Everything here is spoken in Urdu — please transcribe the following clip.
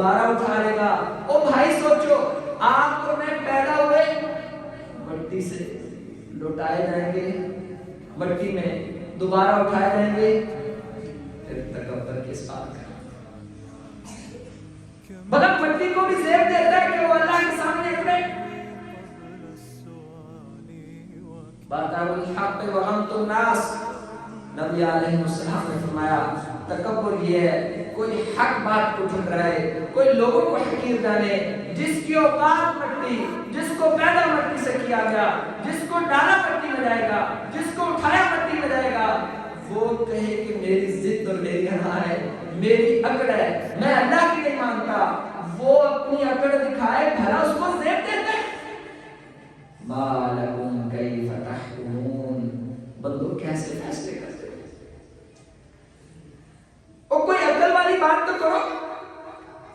دوبارہ اٹھا لے گا۔ او بھائی سوچو، آپ اور میں پیدا ہوئے مٹی سے، لوٹائے جائیں گے مٹی میں، دوبارہ اٹھائے جائیں گے، پھر تکبر کس بات کا؟ بھلا مٹی کو بھی زیب دیتا ہے کہ وہ اللہ کے سامنے اٹھے؟ بَطَرُ الْحَقِّ وَغَمْطُ النَّاسِ، نبی علیہ السلام نے فرمایا تکبر یہ ہے کوئی حق بات کو ٹھکرائے، کوئی لوگوں کو حقیر جانے، جس کی اوقات مٹی، جس کو پیدا مٹی سے کیا گیا، جس کو ڈالا مٹی میں جائے گا، جس کو اٹھایا مٹی میں جائے گا، وہ کہے کہ میری ضد اور میری ہنا ہے، میری اکڑ ہے، میں اللہ کی نہیں مانتا، وہ اپنی اکڑ دکھائے، بھلا اس کو زیب دیتے ہیں؟ مَا لَكُمْ كَيْفَ تَحْكُمُونَ، بندو کیسے فیصلے کرتے